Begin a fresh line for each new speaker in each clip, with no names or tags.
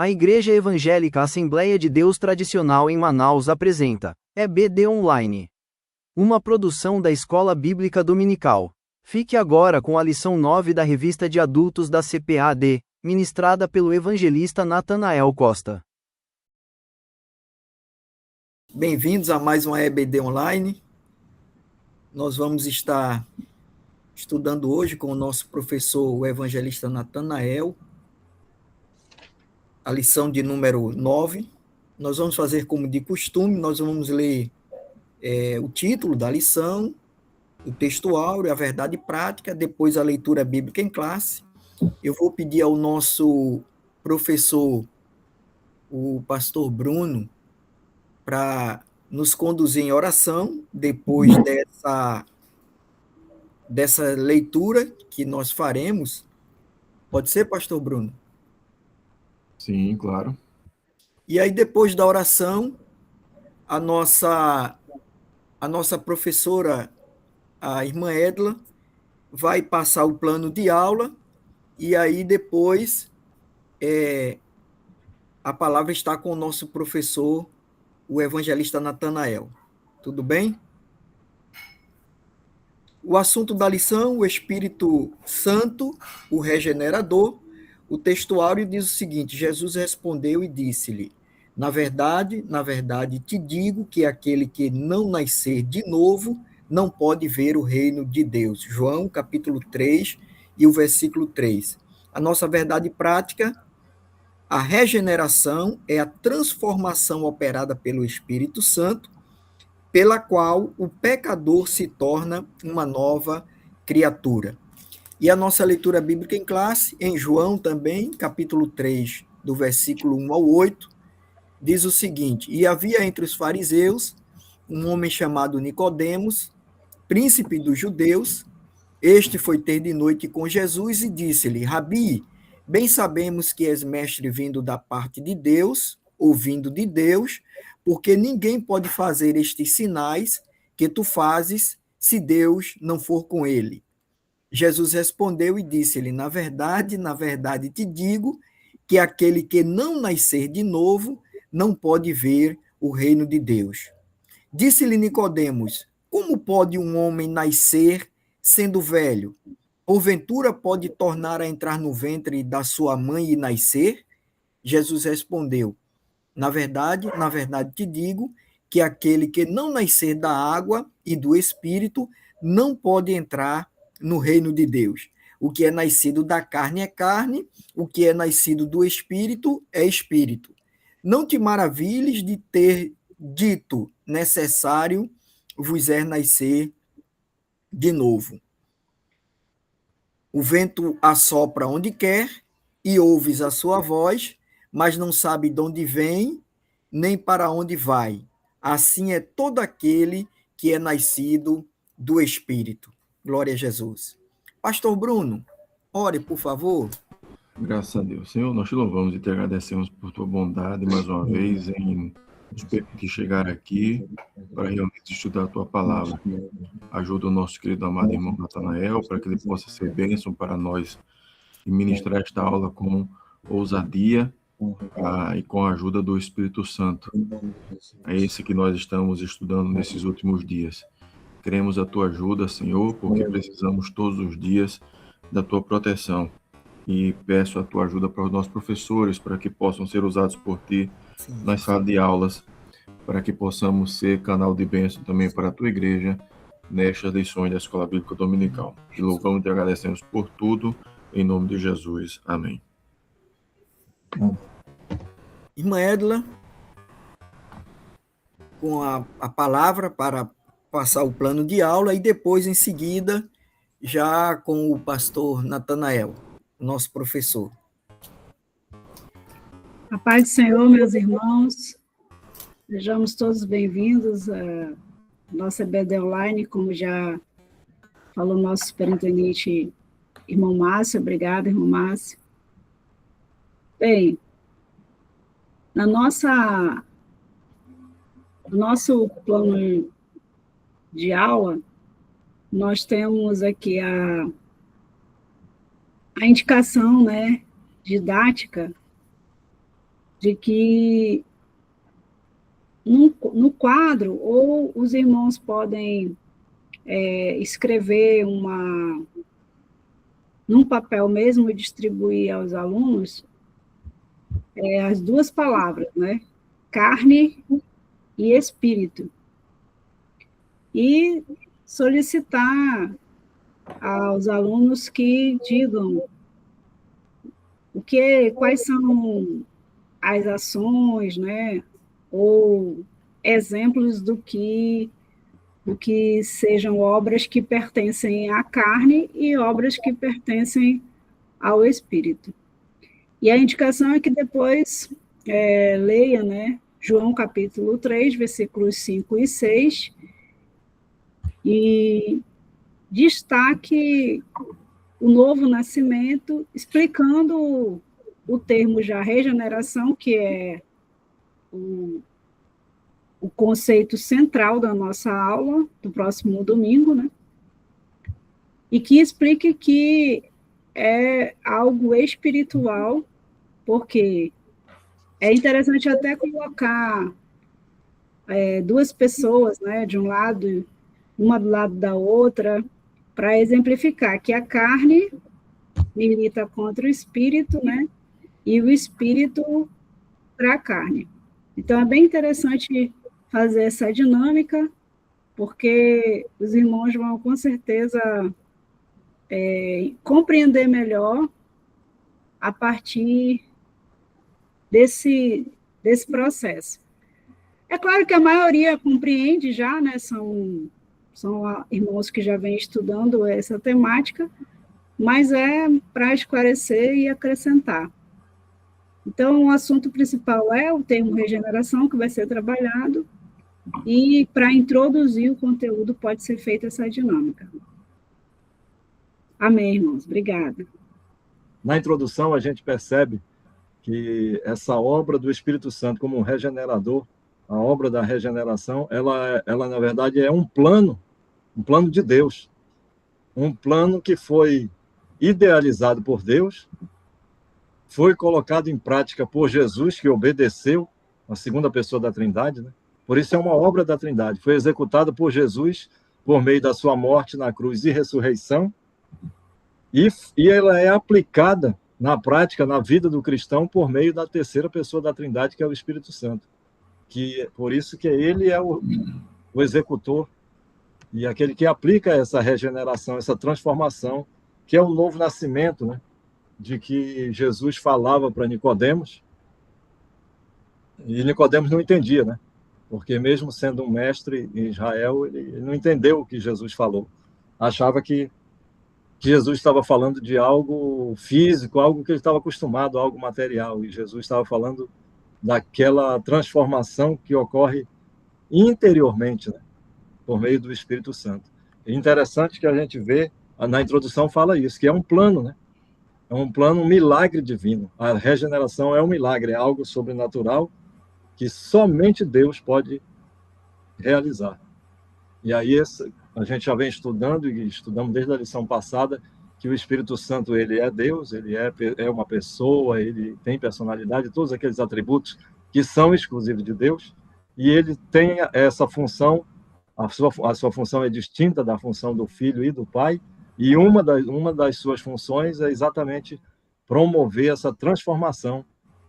A Igreja Evangélica Assembleia de Deus Tradicional em Manaus apresenta EBD Online, uma produção da Escola Bíblica Dominical. Fique agora com a lição 9 da revista de adultos da CPAD, ministrada pelo evangelista Natanael Costa.
Bem-vindos a mais uma EBD Online. Nós vamos estar estudando hoje com o nosso professor, o evangelista Natanael, a lição de número 9. Nós vamos fazer como de costume, nós vamos ler o título da lição, o texto áureo, a verdade prática, depois a leitura bíblica em classe. Eu vou pedir ao nosso professor, o pastor Bruno, para nos conduzir em oração, depois dessa leitura que nós faremos. Pode ser, pastor Bruno?
Sim, claro.
E aí, depois da oração, a nossa professora, a irmã Edla, vai passar o plano de aula, e aí depois a palavra está com o nosso professor, o evangelista Natanael. Tudo bem? O assunto da lição, o Espírito Santo, o regenerador. O texto áureo diz o seguinte: Jesus respondeu e disse-lhe: na verdade, te digo que aquele que não nascer de novo não pode ver o reino de Deus. João, capítulo 3, e o versículo 3. A nossa verdade prática: a regeneração é a transformação operada pelo Espírito Santo, pela qual o pecador se torna uma nova criatura. E a nossa leitura bíblica em classe, em João também, capítulo 3, do versículo 1 ao 8, diz o seguinte: e havia entre os fariseus um homem chamado Nicodemos, príncipe dos judeus. Este foi ter de noite com Jesus e disse-lhe: Rabi, bem sabemos que és mestre vindo da parte de Deus, ou vindo de Deus, porque ninguém pode fazer estes sinais que tu fazes se Deus não for com ele. Jesus respondeu e disse-lhe: na verdade, te digo que aquele que não nascer de novo não pode ver o reino de Deus. Disse-lhe Nicodemos: como pode um homem nascer sendo velho? Porventura pode tornar a entrar no ventre da sua mãe e nascer? Jesus respondeu: na verdade, te digo que aquele que não nascer da água e do Espírito não pode entrar no reino de Deus. O que é nascido da carne é carne, o que é nascido do Espírito é Espírito. Não te maravilhes de ter dito: necessário vos é nascer de novo. O vento assopra onde quer e ouves a sua voz, mas não sabe de onde vem, nem para onde vai. Assim é todo aquele que é nascido do Espírito. Glória a Jesus. Pastor Bruno, ore, por favor.
Graças a Deus. Senhor, nós te louvamos e te agradecemos por tua bondade mais uma vez em nos permitir chegar aqui para realmente estudar a tua palavra. Ajuda o nosso querido amado irmão Natanael para que ele possa ser bênção para nós e ministrar esta aula com ousadia e com a ajuda do Espírito Santo. É esse que nós estamos estudando nesses últimos dias. Queremos a tua ajuda, Senhor, porque precisamos todos os dias da tua proteção. E peço a tua ajuda para os nossos professores, para que possam ser usados por ti nas salas de aulas, para que possamos ser canal de bênção também para a tua igreja nestas lições da Escola Bíblica Dominical. Te louvamos e te agradecemos por tudo, em nome de Jesus. Amém.
Irmã Edla, com a palavra para passar o plano de aula, e depois, em seguida, já com o pastor Natanael, nosso professor.
A paz do Senhor, meus irmãos, sejamos todos bem-vindos à nossa EBD Online, como já falou nosso superintendente, irmão Márcio. Obrigada, irmão Márcio. Bem, no nosso plano de aula, nós temos aqui a indicação, didática de que no quadro, ou os irmãos podem escrever num papel mesmo e distribuir aos alunos as duas palavras, né? Carne e espírito. E solicitar aos alunos que digam quais são as ações, né? Ou exemplos do que sejam obras que pertencem à carne e obras que pertencem ao espírito. E a indicação é que depois leia, né, João capítulo 3, versículos 5 e 6, e destaque o novo nascimento, explicando o termo já regeneração, que é o conceito central da nossa aula do próximo domingo, né? E que explique que é algo espiritual, porque é interessante até colocar duas pessoas, né, de um lado, uma do lado da outra, para exemplificar que a carne milita contra o espírito, né, e o espírito para a carne. Então, é bem interessante fazer essa dinâmica, porque os irmãos vão, com certeza, compreender melhor a partir desse processo. É claro que a maioria compreende já, né? São irmãos que já vêm estudando essa temática, mas é para esclarecer e acrescentar. Então, o assunto principal é o termo regeneração, que vai ser trabalhado, e para introduzir o conteúdo pode ser feita essa dinâmica. Amém, irmãos. Obrigada.
Na introdução, a gente percebe que essa obra do Espírito Santo como um regenerador, a obra da regeneração, ela na verdade, é um plano de Deus. Um plano que foi idealizado por Deus, foi colocado em prática por Jesus, que obedeceu, a segunda pessoa da Trindade, né? Por isso é uma obra da Trindade. Foi executada por Jesus por meio da sua morte na cruz e ressurreição, e ela é aplicada na prática, na vida do cristão, por meio da terceira pessoa da Trindade, que é o Espírito Santo. Por isso que ele é o executor e aquele que aplica essa regeneração, essa transformação, que é o novo nascimento, né? De que Jesus falava para Nicodemos, e Nicodemos não entendia, né? Porque mesmo sendo um mestre em Israel, ele não entendeu o que Jesus falou. Achava que Jesus estava falando de algo físico, algo que ele estava acostumado, algo material, e Jesus estava falando daquela transformação que ocorre interiormente, né? Por meio do Espírito Santo. É interessante que a gente vê, na introdução fala isso, que é um plano, né? É um plano, um milagre divino. A regeneração é um milagre, é algo sobrenatural que somente Deus pode realizar. E aí a gente já vem estudando, e estudamos desde a lição passada, que o Espírito Santo, ele é Deus, ele é uma pessoa, ele tem personalidade, todos aqueles atributos que são exclusivos de Deus, e ele tem essa função, a sua função é distinta da função do Filho e do Pai, e uma das suas funções é exatamente promover essa transformação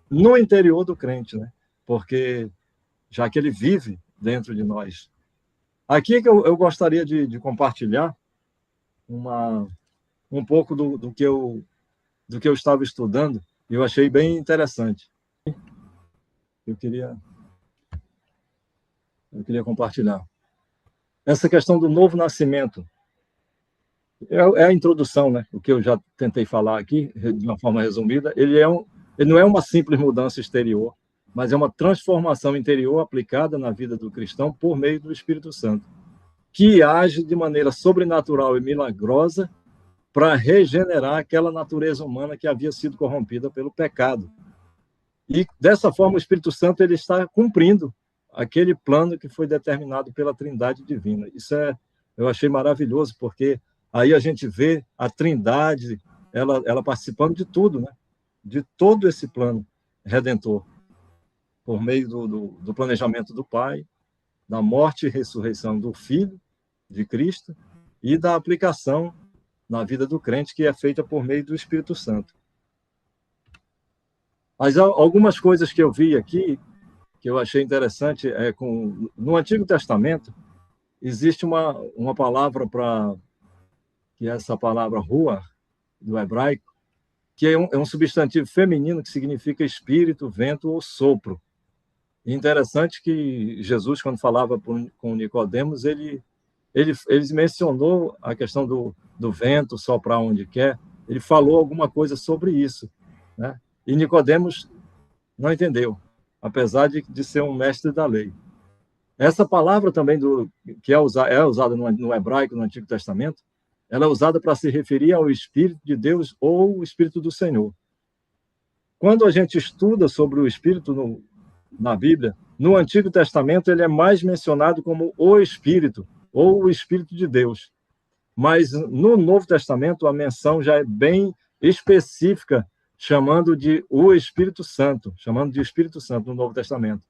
no interior do crente, né? Porque já que ele vive dentro de nós. Aqui é que eu gostaria de compartilhar um pouco do que eu estava estudando, e eu achei bem interessante. Eu queria compartilhar. Essa questão do novo nascimento. É a introdução, né? O que eu já tentei falar aqui, de uma forma resumida. Ele não é uma simples mudança exterior, mas é uma transformação interior aplicada na vida do cristão por meio do Espírito Santo, que age de maneira sobrenatural e milagrosa para regenerar aquela natureza humana que havia sido corrompida pelo pecado. E, dessa forma, o Espírito Santo ele está cumprindo aquele plano que foi determinado pela Trindade Divina. Isso eu achei maravilhoso, porque aí a gente vê a Trindade, ela participando de tudo, né? De todo esse plano redentor. por meio do planejamento do Pai, da morte e ressurreição do Filho de Cristo e da aplicação na vida do crente, que é feita por meio do Espírito Santo. Mas algumas coisas que eu vi aqui, que eu achei interessante, no Antigo Testamento, existe uma palavra que é essa palavra ruach, do hebraico, que é um substantivo feminino que significa espírito, vento ou sopro. E interessante que Jesus, quando falava com Nicodemos, ele mencionou a questão do vento soprar onde quer, ele falou alguma coisa sobre isso, né? E Nicodemos não entendeu, apesar de ser um mestre da lei. Essa palavra também, que é usada no hebraico, no Antigo Testamento, ela é usada para se referir ao Espírito de Deus ou o Espírito do Senhor. Quando a gente estuda sobre o Espírito na Bíblia, no Antigo Testamento ele é mais mencionado como o Espírito, ou o Espírito de Deus. Mas no Novo Testamento a menção já é bem específica, chamando de o Espírito Santo, chamando de Espírito Santo no Novo Testamento.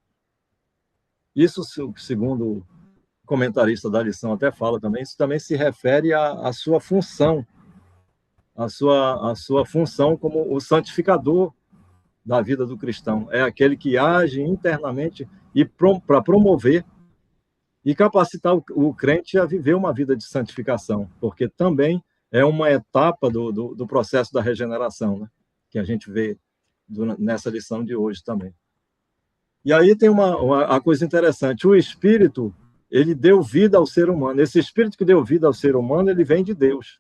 Isso, segundo o comentarista da lição até fala também, isso também se refere à sua função, à sua função como o santificador da vida do cristão. É aquele que age internamente e para promover e capacitar o crente a viver uma vida de santificação, porque também é uma etapa do processo da regeneração, né? Que a gente vê nessa lição de hoje também. E aí tem uma coisa interessante, o Espírito, ele deu vida ao ser humano, esse Espírito que deu vida ao ser humano, ele vem de Deus,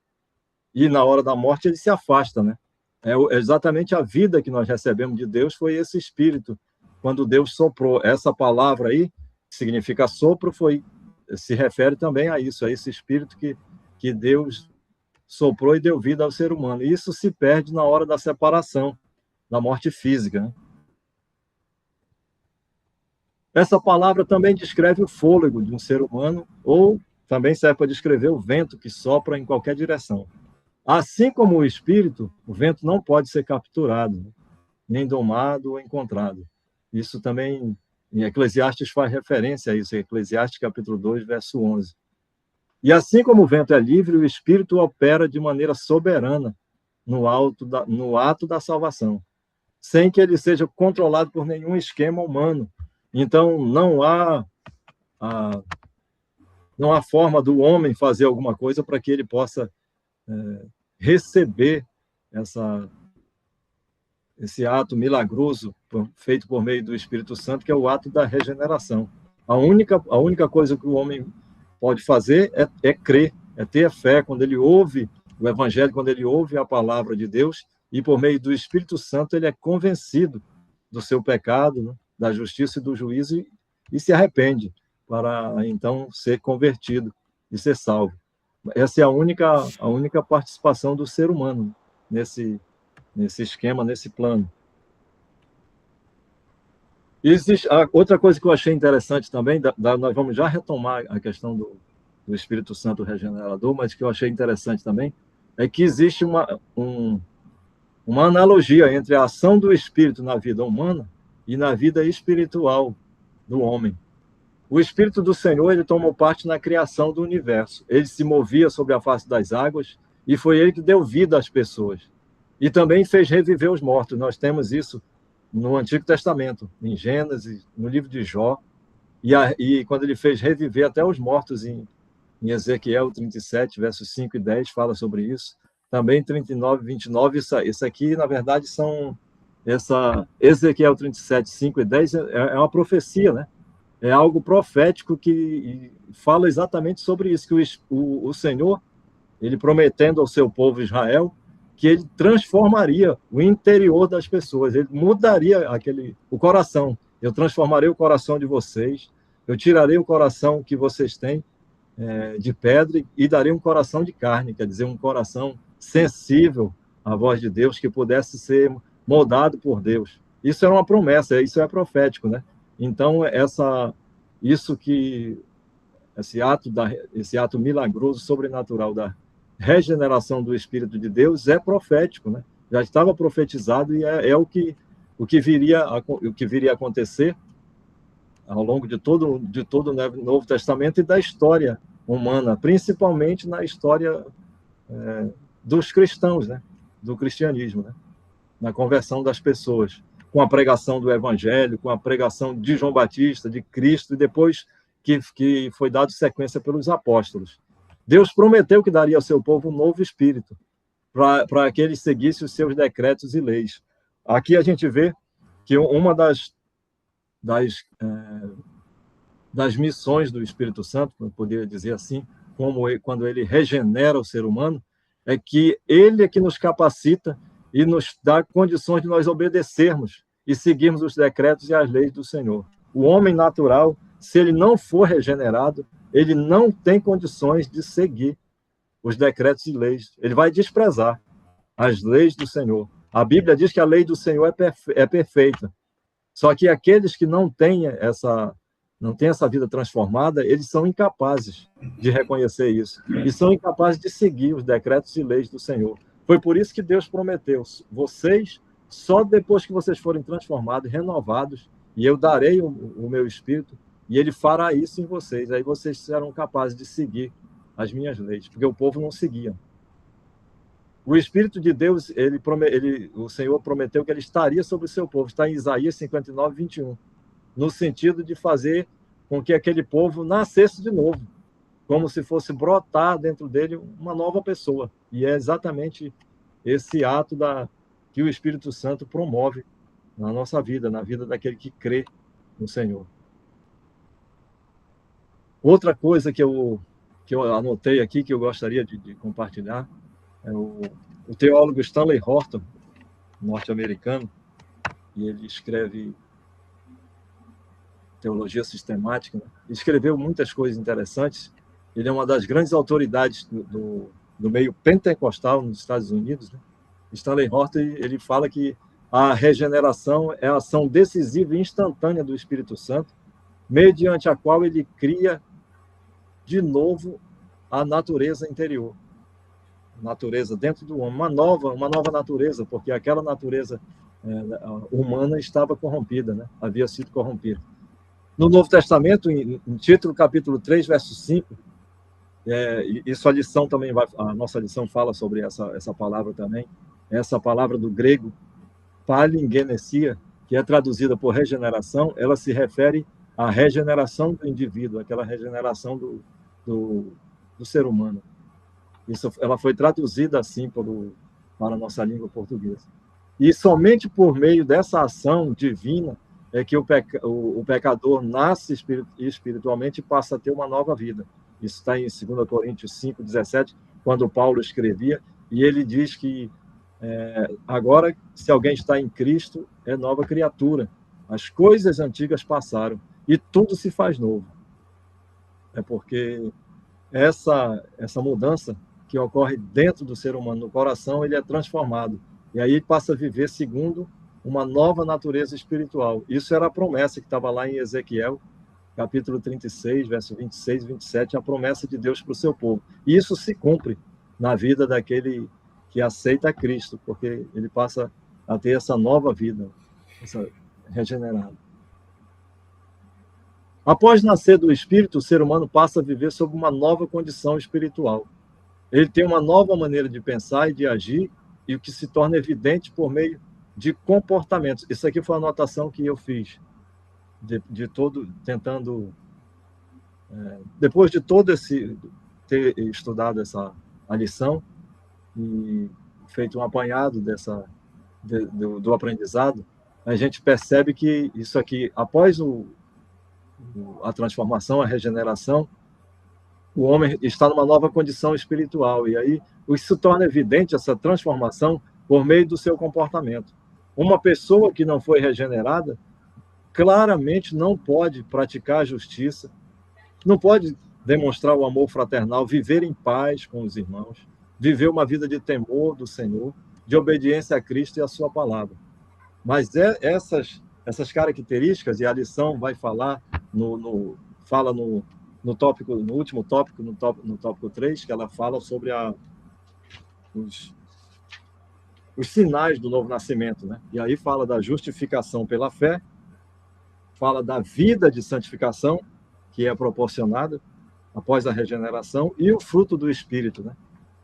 e na hora da morte ele se afasta, né? É exatamente a vida que nós recebemos de Deus foi esse Espírito, quando Deus soprou. Essa palavra aí, que significa sopro, se refere também a isso, a esse Espírito que Deus soprou e deu vida ao ser humano. E isso se perde na hora da separação, da morte física, né? Essa palavra também descreve o fôlego de um ser humano, ou também serve para descrever o vento que sopra em qualquer direção. Assim como o espírito, o vento não pode ser capturado, nem domado ou encontrado. Isso também, em Eclesiastes faz referência a isso, Eclesiastes capítulo 2, verso 11. E assim como o vento é livre, o espírito opera de maneira soberana no ato da salvação, sem que ele seja controlado por nenhum esquema humano. Então, não há forma do homem fazer alguma coisa para que ele possa receber esse ato milagroso feito por meio do Espírito Santo, que é o ato da regeneração. A única coisa que o homem pode fazer é crer, é ter fé quando ele ouve o Evangelho, quando ele ouve a palavra de Deus, e por meio do Espírito Santo ele é convencido do seu pecado, né, da justiça e do juízo, e se arrepende, para então ser convertido e ser salvo. Essa é a única participação do ser humano nesse esquema, nesse plano. Existe outra coisa que eu achei interessante também, nós vamos já retomar a questão do Espírito Santo regenerador, mas que eu achei interessante também, é que existe uma analogia entre a ação do Espírito na vida humana e na vida espiritual do homem. O Espírito do Senhor, ele tomou parte na criação do universo. Ele se movia sobre a face das águas e foi ele que deu vida às pessoas. E também fez reviver os mortos. Nós temos isso no Antigo Testamento, em Gênesis, no livro de Jó, e quando ele fez reviver até os mortos em Ezequiel 37, versos 5 e 10, fala sobre isso. Também 39, 29, isso aqui, na verdade, Ezequiel 37, 5 e 10 é uma profecia, né? É algo profético que fala exatamente sobre isso, que o Senhor, ele prometendo ao seu povo Israel, que ele transformaria o interior das pessoas, ele mudaria o coração. Eu transformarei o coração de vocês, eu tirarei o coração que vocês têm de pedra e darei um coração de carne, quer dizer, um coração sensível à voz de Deus, que pudesse ser moldado por Deus. Isso era uma promessa, isso é profético, né? Então, esse ato milagroso, sobrenatural da regeneração do Espírito de Deus é profético, né? Já estava profetizado e é o que o que viria a acontecer ao longo de todo o Novo Testamento e da história humana, principalmente na história dos cristãos, né? Do cristianismo, né? Na conversão das pessoas, com a pregação do Evangelho, com a pregação de João Batista, de Cristo, e depois que foi dado sequência pelos apóstolos. Deus prometeu que daria ao seu povo um novo espírito, para que eles seguissem os seus decretos e leis. Aqui a gente vê que uma das missões do Espírito Santo, eu poderia dizer assim, quando ele regenera o ser humano, é que ele é que nos capacita e nos dá condições de nós obedecermos e seguirmos os decretos e as leis do Senhor. O homem natural, se ele não for regenerado, ele não tem condições de seguir os decretos e leis. Ele vai desprezar as leis do Senhor. A Bíblia diz que a lei do Senhor é perfeita. Só que aqueles que não têm essa vida transformada, eles são incapazes de reconhecer isso. E são incapazes de seguir os decretos e leis do Senhor. Foi por isso que Deus prometeu: vocês, só depois que vocês forem transformados, renovados, e eu darei o meu Espírito, e ele fará isso em vocês. Aí vocês serão capazes de seguir as minhas leis, porque o povo não seguia. O Espírito de Deus, o Senhor prometeu que ele estaria sobre o seu povo. Está em Isaías 59, 21. No sentido de fazer com que aquele povo nascesse de novo, como se fosse brotar dentro dele uma nova pessoa. E é exatamente esse ato que o Espírito Santo promove na nossa vida, na vida daquele que crê no Senhor. Outra coisa que eu anotei aqui, que eu gostaria de compartilhar, é o teólogo Stanley Horton, norte-americano, e ele escreve teologia sistemática, né? Escreveu muitas coisas interessantes. Ele é uma das grandes autoridades do meio pentecostal nos Estados Unidos, né? Stanley Horton, ele fala que a regeneração é a ação decisiva e instantânea do Espírito Santo, mediante a qual ele cria de novo a natureza interior, natureza dentro do homem, uma nova natureza, porque aquela natureza humana estava corrompida, né? Havia sido corrompida. No Novo Testamento, em Tito, capítulo 3, verso 5, isso a nossa lição fala sobre essa palavra também, essa palavra do grego, palingenesia, que é traduzida por regeneração, ela se refere à regeneração do indivíduo, aquela regeneração do ser humano. Ela foi traduzida assim para a nossa língua portuguesa. E somente por meio dessa ação divina é que o pecador nasce espiritualmente e passa a ter uma nova vida. Isso está em 2 Coríntios 5, 17, quando Paulo escrevia, e ele diz que agora, se alguém está em Cristo, é nova criatura. As coisas antigas passaram e tudo se faz novo. É porque essa mudança que ocorre dentro do ser humano, no coração, ele é transformado. E aí ele passa a viver segundo uma nova natureza espiritual. Isso era a promessa que estava lá em Ezequiel, capítulo 36, verso 26 e 27, a promessa de Deus para o seu povo. E isso se cumpre na vida daquele que aceita Cristo, porque ele passa a ter essa nova vida, essa regenerada. Após nascer do Espírito, o ser humano passa a viver sob uma nova condição espiritual. Ele tem uma nova maneira de pensar e de agir, e o que se torna evidente por meio de comportamentos. Isso aqui foi a anotação que eu fiz, tentando, depois de ter estudado a lição e feito um apanhado do aprendizado, a gente percebe que isso aqui, após a transformação, a regeneração, o homem está numa nova condição espiritual, e aí isso torna evidente essa transformação por meio do seu comportamento. Uma pessoa que não foi regenerada, claramente não pode praticar a justiça, não pode demonstrar o amor fraternal, viver em paz com os irmãos, viver uma vida de temor do Senhor, de obediência a Cristo e a sua palavra. Mas essas características, e a lição vai falar no último tópico, no tópico 3, que ela fala sobre os os sinais do novo nascimento, né? E aí fala da justificação pela fé, fala da vida de santificação, que é proporcionada após a regeneração, e o fruto do Espírito, né?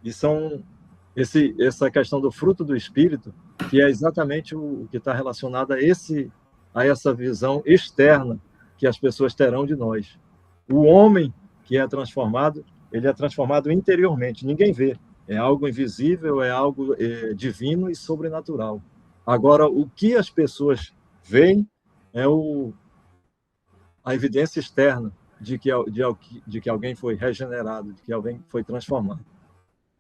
E são essa questão do fruto do Espírito, que é exatamente o que está relacionado a essa visão externa que as pessoas terão de nós. O homem que é transformado, ele é transformado interiormente, ninguém vê. É algo invisível, é algo divino e sobrenatural. Agora, o que as pessoas veem é a evidência externa de que alguém foi regenerado, de que alguém foi transformado.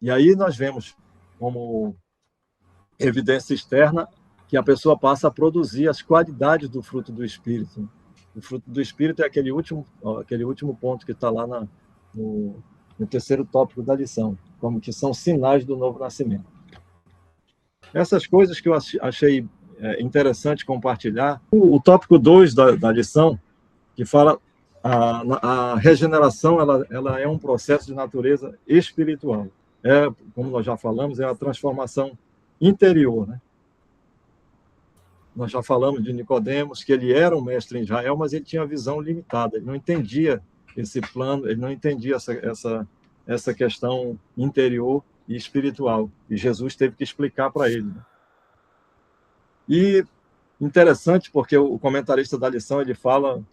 E aí nós vemos como evidência externa que a pessoa passa a produzir as qualidades do fruto do Espírito. O fruto do Espírito é aquele último ponto que está lá no terceiro tópico da lição, como que são sinais do novo nascimento. Essas coisas que eu achei interessante compartilhar. O tópico 2 da lição, que fala a regeneração, ela é um processo de natureza espiritual. Como nós já falamos, é a transformação interior, né? Nós já falamos de Nicodemos, que ele era um mestre em Israel, mas ele tinha uma visão limitada, ele não entendia esse plano, ele não entendia essa questão interior e espiritual, e Jesus teve que explicar para ele, né? E interessante, porque o comentarista da lição, ele fala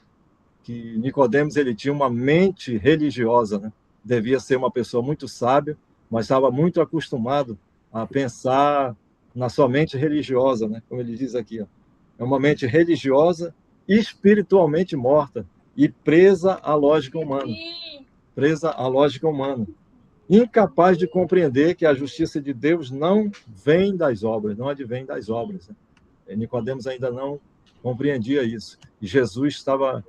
que Nicodemos, ele tinha uma mente religiosa, né? Devia ser uma pessoa muito sábia, mas estava muito acostumado a pensar na sua mente religiosa, né? Como ele diz aqui, ó. É uma mente religiosa, espiritualmente morta e presa à lógica humana. Presa à lógica humana. Incapaz de compreender que a justiça de Deus não vem das obras, não advém das obras, né? Nicodemos ainda não compreendia isso. E Jesus estava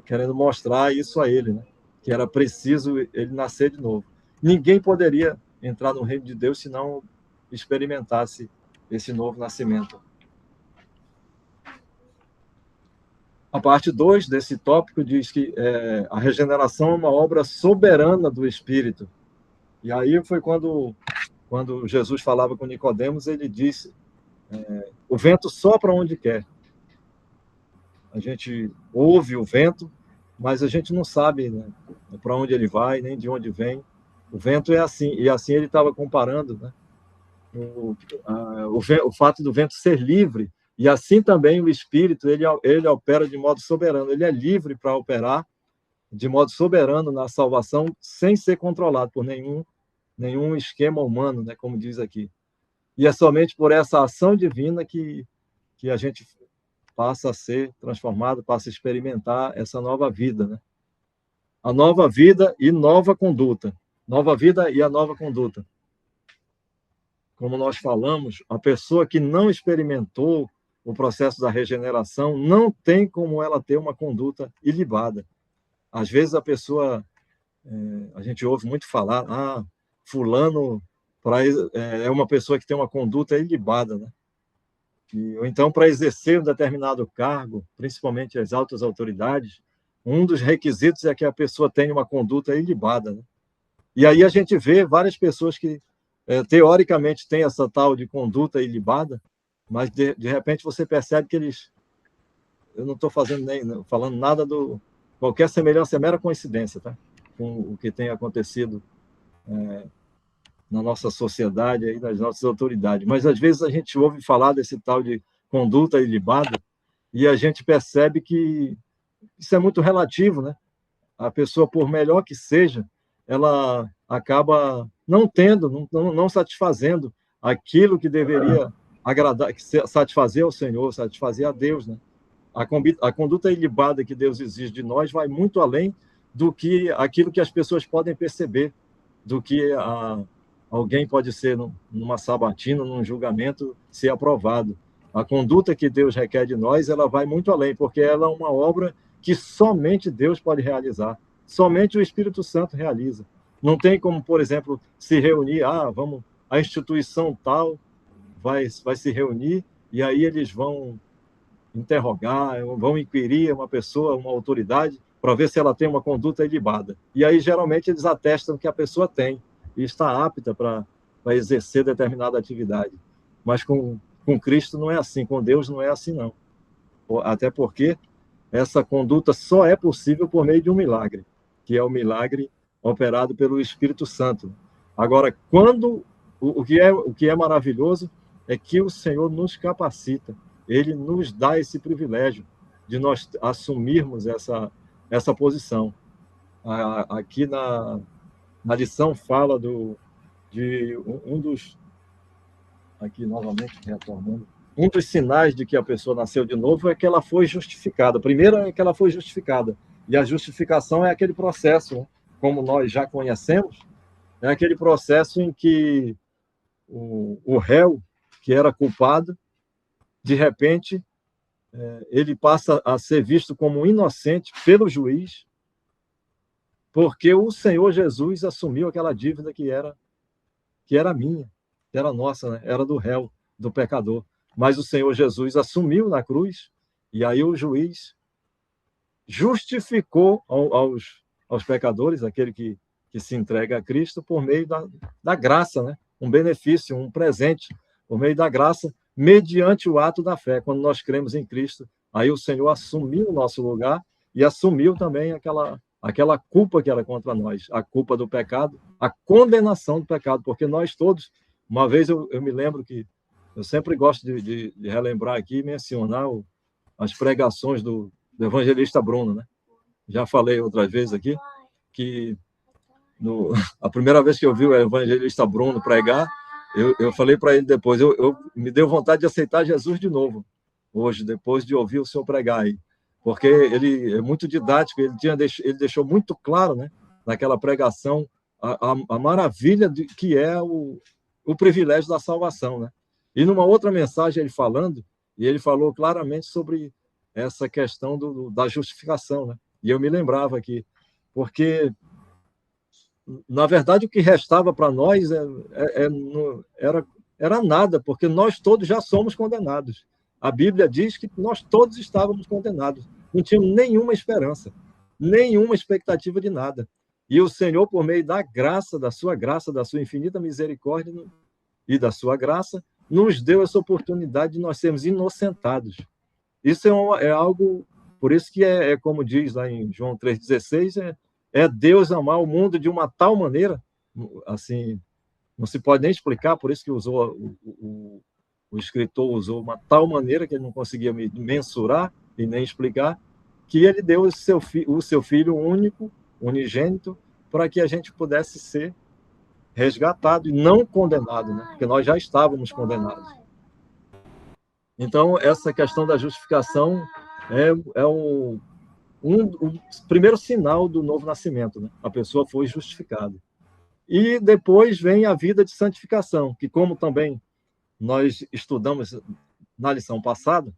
querendo mostrar isso a ele, né? Que era preciso ele nascer de novo. Ninguém poderia entrar no reino de Deus se não experimentasse esse novo nascimento. A parte 2 desse tópico diz que a regeneração é uma obra soberana do Espírito. E aí foi quando Jesus falava com Nicodemos, ele disse, o vento sopra onde quer. A gente ouve o vento, mas a gente não sabe, né, para onde ele vai, nem de onde vem. O vento é assim, e assim ele estava comparando, né, o fato do vento ser livre, e assim também o Espírito, ele opera de modo soberano, ele é livre para operar de modo soberano na salvação, sem ser controlado por nenhum esquema humano, né, como diz aqui. E é somente por essa ação divina que a gente passa a ser transformado, passa a experimentar essa nova vida, né? A nova vida e nova conduta. Nova vida e a nova conduta. Como nós falamos, a pessoa que não experimentou o processo da regeneração não tem como ela ter uma conduta ilibada. Às vezes a pessoa, a gente ouve muito falar, fulano é uma pessoa que tem uma conduta ilibada, né? Ou então, para exercer um determinado cargo, principalmente as altas autoridades, um dos requisitos é que a pessoa tenha uma conduta ilibada, né? E aí a gente vê várias pessoas que, teoricamente, têm essa tal de conduta ilibada, mas, de repente, você percebe que eles... Eu não estou falando nada qualquer semelhança é mera coincidência, tá? Com o que tem acontecido na nossa sociedade, aí, nas nossas autoridades. Mas, às vezes, a gente ouve falar desse tal de conduta ilibada e a gente percebe que isso é muito relativo, né? A pessoa, por melhor que seja, ela acaba não satisfazendo aquilo que deveria agradar, satisfazer ao Senhor, satisfazer a Deus, né? A conduta ilibada que Deus exige de nós vai muito além do que aquilo que as pessoas podem perceber, do que alguém pode ser numa sabatina, num julgamento, ser aprovado. A conduta que Deus requer de nós, ela vai muito além, porque ela é uma obra que somente Deus pode realizar, somente o Espírito Santo realiza. Não tem como, por exemplo, se reunir, a instituição tal vai se reunir, e aí eles vão interrogar, vão inquirir uma pessoa, uma autoridade, para ver se ela tem uma conduta ilibada. E aí, geralmente, eles atestam que a pessoa tem, e está apta para exercer determinada atividade. mas com Cristo não é assim, com Deus não é assim, não. Até porque essa conduta só é possível por meio de um milagre, que é o milagre operado pelo Espírito Santo. Agora, quando o que é maravilhoso é que o Senhor nos capacita, ele nos dá esse privilégio de nós assumirmos essa posição. Aqui na lição fala de um dos... Aqui, novamente, retornando. Um dos sinais de que a pessoa nasceu de novo é que ela foi justificada. Primeiro é que ela foi justificada. E a justificação é aquele processo, né? Como nós já conhecemos, é aquele processo em que o réu, que era culpado, de repente, ele passa a ser visto como inocente pelo juiz, porque o Senhor Jesus assumiu aquela dívida que era minha, que era nossa, né? Era do réu, do pecador. Mas o Senhor Jesus assumiu na cruz, e aí o juiz justificou aos pecadores, aquele que se entrega a Cristo, por meio da graça, né? Um benefício, um presente, por meio da graça, mediante o ato da fé. Quando nós cremos em Cristo, aí o Senhor assumiu o nosso lugar e assumiu também aquela culpa que era contra nós, a culpa do pecado, a condenação do pecado, porque nós todos, uma vez eu me lembro que eu sempre gosto de relembrar aqui e mencionar as pregações do evangelista Bruno, né? Já falei outras vezes aqui que a primeira vez que eu vi o evangelista Bruno pregar, eu falei para ele depois, eu me deu vontade de aceitar Jesus de novo, hoje, depois de ouvir o senhor pregar aí, porque ele é muito didático, ele deixou muito claro, né, naquela pregação, a maravilha que é o privilégio da salvação, né? E numa outra mensagem ele falou claramente sobre essa questão da justificação, né? E eu me lembrava aqui, porque na verdade o que restava para nós era nada, porque nós todos já somos condenados. A Bíblia diz que nós todos estávamos condenados, não tínhamos nenhuma esperança, nenhuma expectativa de nada. E o Senhor, por meio da graça, da sua infinita misericórdia e da sua graça, nos deu essa oportunidade de nós sermos inocentados. Isso é algo, por isso que como diz lá em João 3,16, é Deus amar o mundo de uma tal maneira, assim, não se pode nem explicar, por isso que o escritor usou uma tal maneira que ele não conseguia mensurar e nem explicar, que ele deu o seu filho único, unigênito, para que a gente pudesse ser resgatado e não condenado, né? Porque nós já estávamos condenados. Então, essa questão da justificação é o primeiro sinal do novo nascimento, né? A pessoa foi justificada. E depois vem a vida de santificação, que como também nós estudamos na lição passada,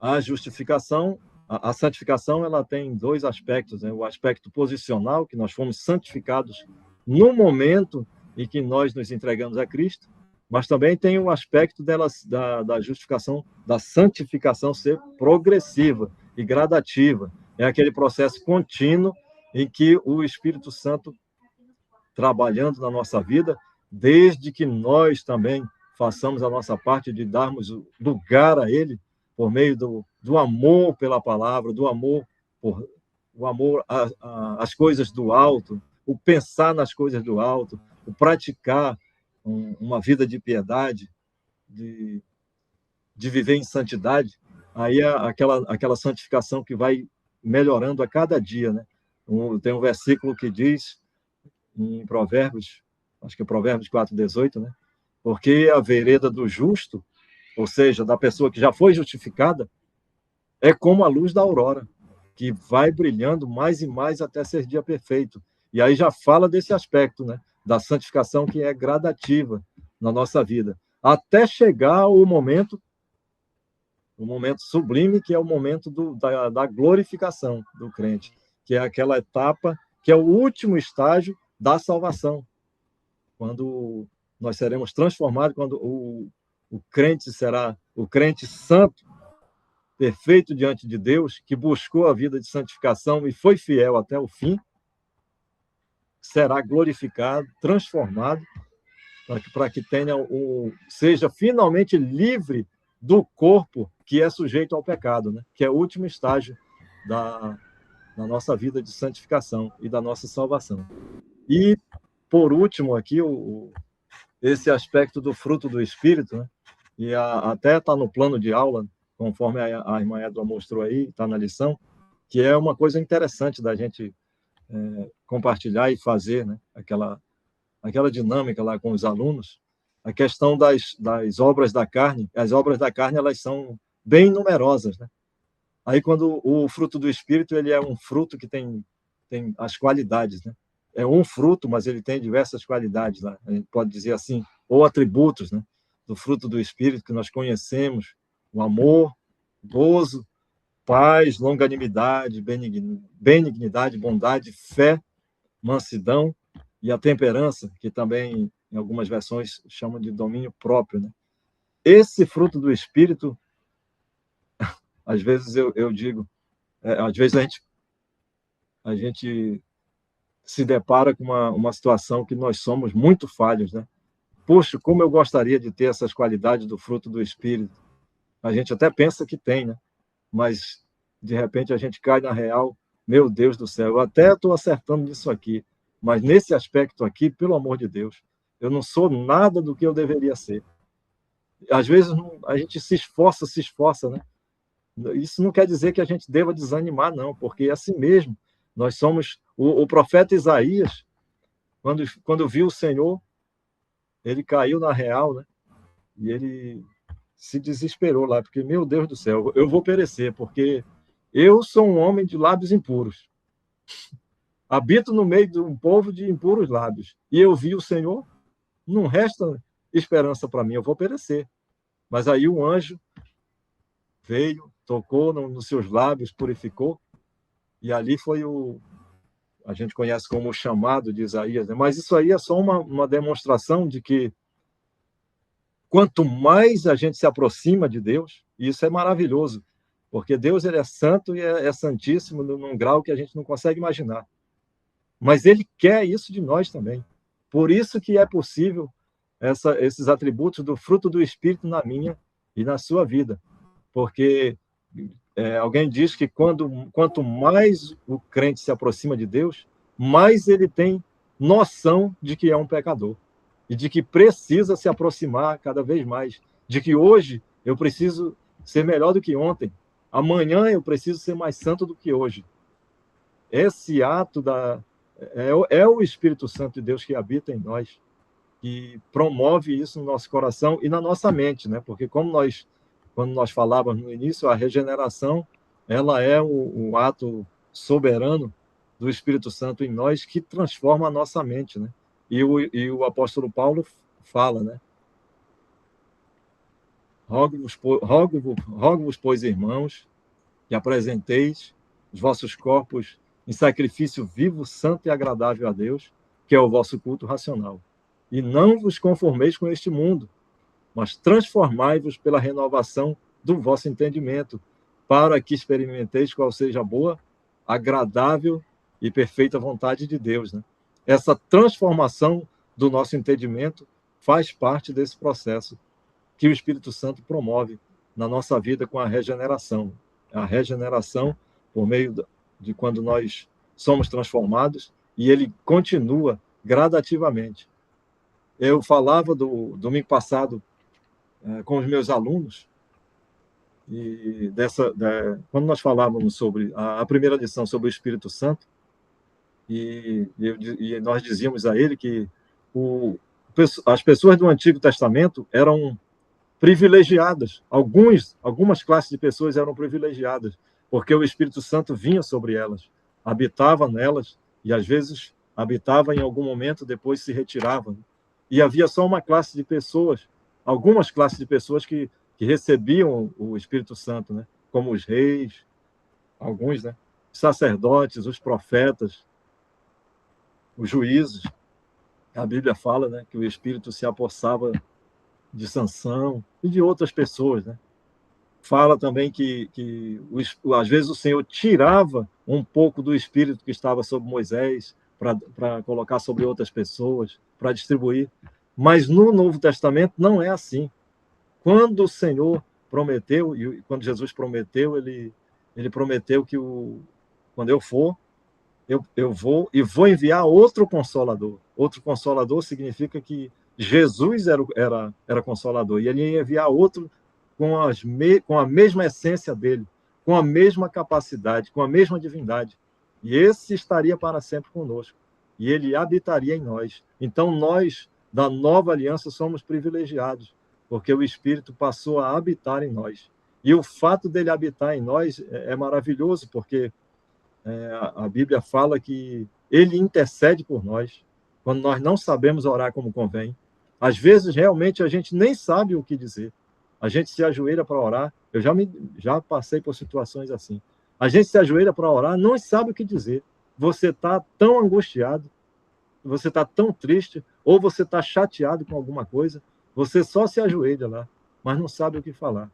a justificação, a santificação, ela tem dois aspectos, né? O aspecto posicional, que nós fomos santificados no momento em que nós nos entregamos a Cristo, mas também tem o aspecto da justificação, da santificação ser progressiva e gradativa. É aquele processo contínuo em que o Espírito Santo, trabalhando na nossa vida, desde que nós também façamos a nossa parte de darmos lugar a Ele, por meio do amor pela palavra, do amor às coisas do alto, o pensar nas coisas do alto, o praticar uma vida de piedade, de viver em santidade, aí é aquela santificação que vai melhorando a cada dia, né? Tem um versículo que diz, em Provérbios, acho que é Provérbios 4,18, né? Porque a vereda do justo, ou seja, da pessoa que já foi justificada, é como a luz da aurora, que vai brilhando mais e mais até ser dia perfeito. E aí já fala desse aspecto, né? Da santificação que é gradativa na nossa vida, até chegar o momento sublime, que é o momento da glorificação do crente, que é aquela etapa, que é o último estágio da salvação, quando nós seremos transformados, quando o crente será o crente santo, perfeito diante de Deus, que buscou a vida de santificação e foi fiel até o fim, será glorificado, transformado, para que tenha seja finalmente livre do corpo que é sujeito ao pecado, né? Que é o último estágio da nossa vida de santificação e da nossa salvação. E, por último, aqui, esse aspecto do fruto do Espírito, né? E até está no plano de aula, conforme a irmã Edwa mostrou aí, está na lição, que é uma coisa interessante da gente compartilhar e fazer, né? Aquela dinâmica lá com os alunos, a questão das obras da carne. As obras da carne, elas são bem numerosas, né? Aí, quando o fruto do Espírito, ele é um fruto que tem as qualidades, né? É um fruto, mas ele tem diversas qualidades, né? A gente pode dizer assim, ou atributos, né? Do fruto do Espírito que nós conhecemos: o amor, gozo, paz, longanimidade, benignidade, bondade, fé, mansidão e a temperança, que também, em algumas versões, chamam de domínio próprio, né? Esse fruto do Espírito, às vezes eu digo, às vezes a gente se depara com uma situação que nós somos muito falhos, né? Poxa, como eu gostaria de ter essas qualidades do fruto do Espírito. A gente até pensa que tem, né? Mas, de repente, a gente cai na real: meu Deus do céu, eu até estou acertando nisso aqui, mas nesse aspecto aqui, pelo amor de Deus, eu não sou nada do que eu deveria ser. Às vezes, a gente se esforça, né? Isso não quer dizer que a gente deva desanimar, não, porque é assim mesmo. Nós somos... O profeta Isaías, quando viu o Senhor, ele caiu na real, né? E ele se desesperou lá, porque, meu Deus do céu, eu vou perecer, porque eu sou um homem de lábios impuros. Habito no meio de um povo de impuros lábios. E eu vi o Senhor, não resta esperança para mim, eu vou perecer. Mas aí um anjo veio, tocou nos seus lábios, purificou, e ali foi a gente conhece como o chamado de Isaías, né? Mas isso aí é só uma demonstração de que quanto mais a gente se aproxima de Deus, e isso é maravilhoso, porque Deus, ele é santo e é santíssimo num grau que a gente não consegue imaginar. Mas ele quer isso de nós também. Por isso que é possível esses atributos do fruto do Espírito na minha e na sua vida. Porque alguém diz que quanto mais o crente se aproxima de Deus, mais ele tem noção de que é um pecador e de que precisa se aproximar cada vez mais, de que hoje eu preciso ser melhor do que ontem, amanhã eu preciso ser mais santo do que hoje. Esse ato é o Espírito Santo de Deus que habita em nós, que promove isso no nosso coração e na nossa mente, né? Porque quando nós falávamos no início, a regeneração, ela é o ato soberano do Espírito Santo em nós que transforma a nossa mente, né? E o apóstolo Paulo fala, né? Rogo-vos, pois, irmãos, que apresenteis os vossos corpos em sacrifício vivo, santo e agradável a Deus, que é o vosso culto racional. E não vos conformeis com este mundo, mas transformai-vos pela renovação do vosso entendimento, para que experimenteis qual seja a boa, agradável e perfeita vontade de Deus, né? Essa transformação do nosso entendimento faz parte desse processo que o Espírito Santo promove na nossa vida com a regeneração. A regeneração por meio de quando nós somos transformados, e ele continua gradativamente. Eu falava domingo passado com os meus alunos, e quando nós falávamos sobre a primeira lição sobre o Espírito Santo, e nós dizíamos a ele que as pessoas do Antigo Testamento eram privilegiadas. Algumas classes de pessoas eram privilegiadas, porque o Espírito Santo vinha sobre elas, habitava nelas, e às vezes habitava em algum momento, depois se retirava. E havia só uma classe de pessoas, algumas classes de pessoas que recebiam o Espírito Santo, né? Como os reis, alguns, né? Os sacerdotes, os profetas, os juízes. A Bíblia fala, né, que o Espírito se apossava de Sansão e de outras pessoas, né? Fala também que às vezes o Senhor tirava um pouco do Espírito que estava sobre Moisés para colocar sobre outras pessoas, para distribuir. Mas no Novo Testamento não é assim. Quando o Senhor prometeu, e quando Jesus prometeu, ele prometeu que quando eu for, eu vou e vou enviar outro Consolador. Outro Consolador significa que Jesus era Consolador, e ele ia enviar outro com a mesma essência dele, com a mesma capacidade, com a mesma divindade. E esse estaria para sempre conosco, e ele habitaria em nós. Então, nós, da nova aliança, somos privilegiados, porque o Espírito passou a habitar em nós. E o fato dele habitar em nós é maravilhoso, porque a Bíblia fala que ele intercede por nós, quando nós não sabemos orar como convém. Às vezes, realmente, a gente nem sabe o que dizer. A gente se ajoelha para orar. Eu já passei por situações assim. A gente se ajoelha para orar, não sabe o que dizer. Você está tão angustiado, você está tão triste, ou você está chateado com alguma coisa, você só se ajoelha lá, mas não sabe o que falar.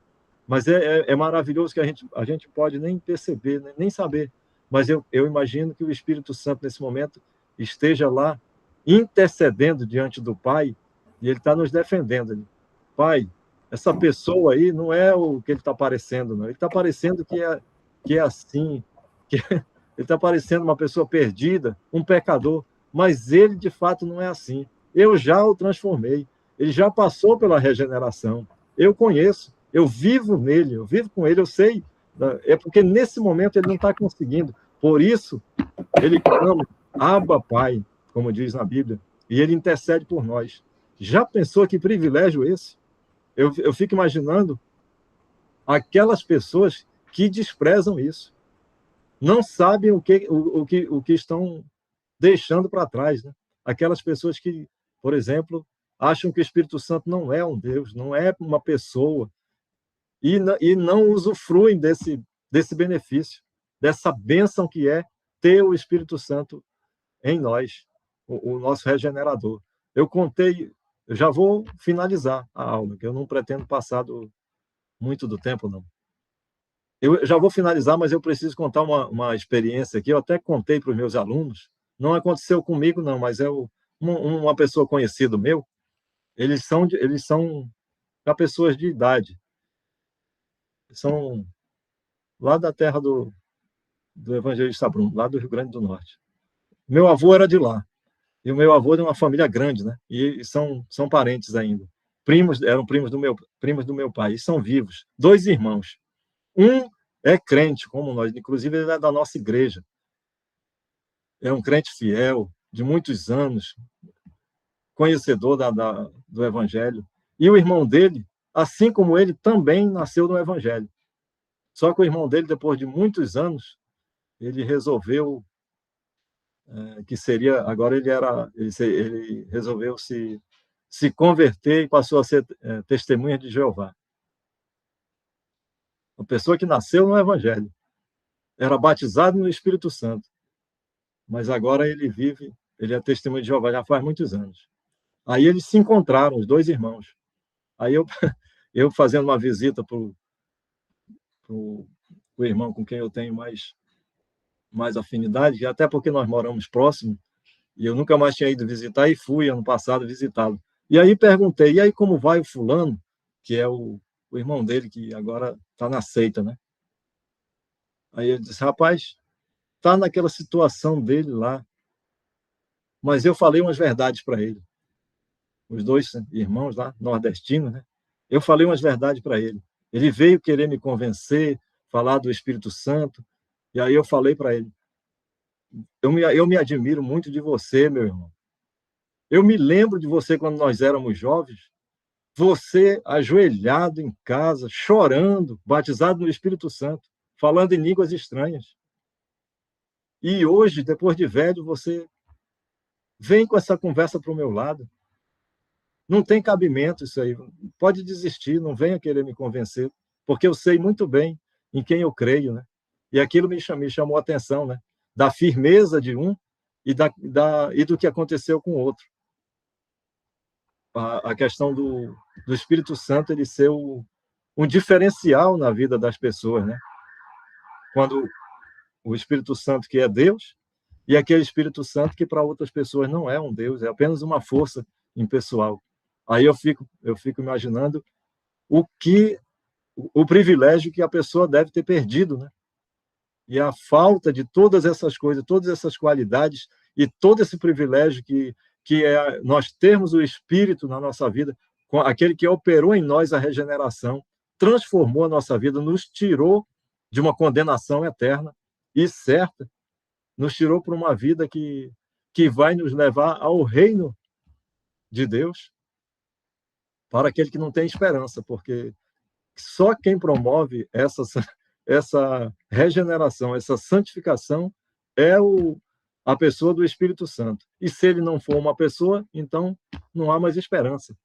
Mas é maravilhoso que a gente pode nem perceber, nem saber. Mas eu imagino que o Espírito Santo, nesse momento, esteja lá intercedendo diante do Pai, e ele está nos defendendo. Pai, essa pessoa aí não é o que ele está parecendo, não. Ele está parecendo que é assim, ele está parecendo uma pessoa perdida, um pecador, mas ele, de fato, não é assim. Eu já o transformei, ele já passou pela regeneração, eu conheço, eu vivo nele, eu vivo com ele, eu sei. É porque nesse momento ele não está conseguindo. Por isso, ele clama, Abba, Pai, como diz na Bíblia, e ele intercede por nós. Já pensou que privilégio esse? Eu fico imaginando aquelas pessoas que desprezam isso. Não sabem o que estão deixando para trás. Né? Aquelas pessoas que, por exemplo, acham que o Espírito Santo não é um Deus, não é uma pessoa, e não usufruem desse benefício, dessa bênção que é ter o Espírito Santo em nós, o nosso regenerador. Eu já vou finalizar a aula, que eu não pretendo passar muito do tempo, não. Eu já vou finalizar, mas eu preciso contar uma experiência aqui. Eu até contei para os meus alunos, não aconteceu comigo, não, mas uma pessoa conhecida meu, eles são pessoas de idade, são lá da terra do evangelista Bruno, lá do Rio Grande do Norte. Meu avô era de lá, e o meu avô é de uma família grande, né? E são parentes ainda. Eram primos do meu pai, e são vivos. 2 irmãos. Um é crente, como nós, inclusive ele é da nossa igreja. É um crente fiel, de muitos anos, conhecedor do evangelho. E o irmão dele, assim como ele, também nasceu no evangelho. Só que o irmão dele, depois de muitos anos, ele resolveu que seria, agora ele resolveu se converter e passou a ser testemunha de Jeová. Uma pessoa que nasceu no Evangelho, era batizado no Espírito Santo, mas agora ele é testemunha de Jeová já faz muitos anos. Aí eles se encontraram, os 2 irmãos. Aí eu fazendo uma visita para o irmão com quem eu tenho mais afinidade, até porque nós moramos próximos, e eu nunca mais tinha ido visitar, e fui ano passado visitá-lo. E aí perguntei, e aí como vai o fulano, que é o irmão dele, que agora está na seita, né? Aí ele disse, rapaz, está naquela situação dele lá, mas eu falei umas verdades para ele. Os 2 irmãos lá, nordestinos, né? Eu falei umas verdades para ele. Ele veio querer me convencer, falar do Espírito Santo, e aí eu falei para ele, eu me admiro muito de você, meu irmão. Eu me lembro de você quando nós éramos jovens, você ajoelhado em casa, chorando, batizado no Espírito Santo, falando em línguas estranhas. E hoje, depois de velho, você vem com essa conversa para o meu lado. Não tem cabimento isso aí. Pode desistir, não venha querer me convencer, porque eu sei muito bem em quem eu creio, né? E aquilo me chamou a atenção, né? Da firmeza de um e do que aconteceu com o outro. A questão do Espírito Santo ele ser um diferencial na vida das pessoas, né? Quando o Espírito Santo que é Deus e aquele Espírito Santo que para outras pessoas não é um Deus, é apenas uma força impessoal. Aí eu fico imaginando o privilégio que a pessoa deve ter perdido, né? E a falta de todas essas coisas, todas essas qualidades e todo esse privilégio que é nós termos o Espírito na nossa vida, com aquele que operou em nós a regeneração, transformou a nossa vida, nos tirou de uma condenação eterna e certa, nos tirou para uma vida que vai nos levar ao reino de Deus, para aquele que não tem esperança, porque só quem promove essa regeneração, essa santificação, é a pessoa do Espírito Santo. E se ele não for uma pessoa, então não há mais esperança.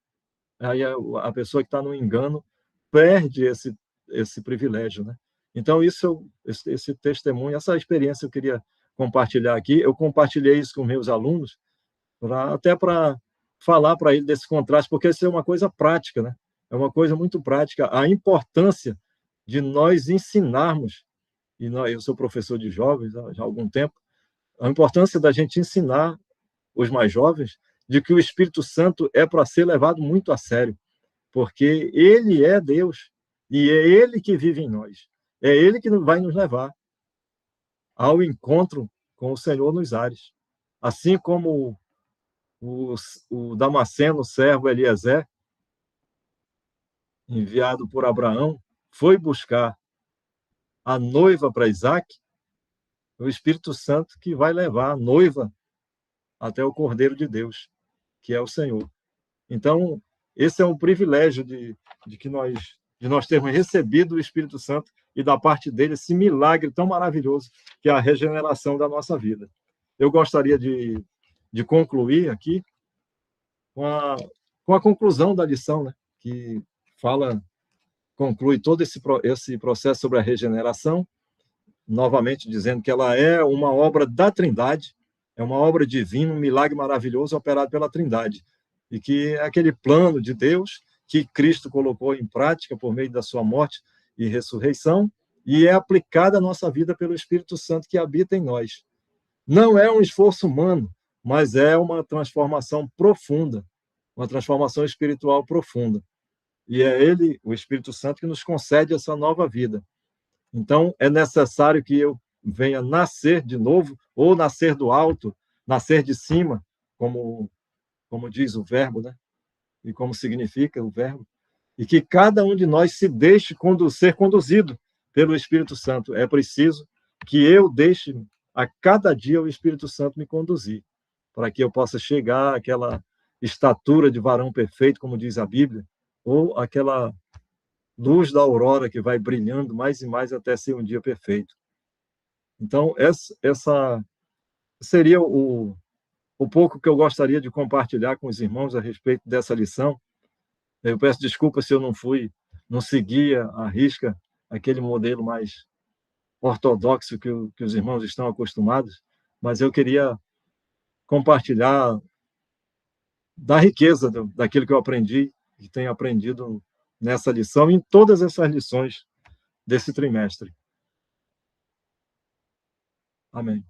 Aí a pessoa que está no engano perde esse privilégio, né? Então, esse testemunho, essa experiência eu queria compartilhar aqui. Eu compartilhei isso com meus alunos, até para falar para eles desse contraste, porque isso é uma coisa prática, né? É uma coisa muito prática, a importância de nós ensinarmos, e eu sou professor de jovens já há algum tempo, a importância da gente ensinar os mais jovens de que o Espírito Santo é para ser levado muito a sério, porque ele é Deus, e é ele que vive em nós. É ele que vai nos levar ao encontro com o Senhor nos ares. Assim como o Damasceno, servo Eliezer, enviado por Abraão, foi buscar a noiva para Isaac, o Espírito Santo que vai levar a noiva até o Cordeiro de Deus, que é o Senhor. Então, esse é um privilégio de nós termos recebido o Espírito Santo e da parte dele esse milagre tão maravilhoso que é a regeneração da nossa vida. Eu gostaria de concluir aqui com a conclusão da lição, né? Que conclui todo esse processo sobre a regeneração, novamente dizendo que ela é uma obra da Trindade, é uma obra divina, um milagre maravilhoso operado pela Trindade, e que é aquele plano de Deus que Cristo colocou em prática por meio da sua morte e ressurreição, e é aplicada à nossa vida pelo Espírito Santo que habita em nós. Não é um esforço humano, mas é uma transformação profunda, uma transformação espiritual profunda. E é ele, o Espírito Santo, que nos concede essa nova vida. Então, é necessário que eu venha nascer de novo, ou nascer do alto, nascer de cima, como diz o verbo, né? E como significa o verbo. E que cada um de nós se deixe ser conduzido pelo Espírito Santo. É preciso que eu deixe a cada dia o Espírito Santo me conduzir, para que eu possa chegar àquela estatura de varão perfeito, como diz a Bíblia, ou aquela luz da aurora que vai brilhando mais e mais até ser um dia perfeito. Então, essa seria o pouco que eu gostaria de compartilhar com os irmãos a respeito dessa lição. Eu peço desculpas se eu não seguia à risca aquele modelo mais ortodoxo que os irmãos estão acostumados, mas eu queria compartilhar da riqueza daquilo que eu aprendi e tenho aprendido nessa lição e em todas essas lições desse trimestre. Amém.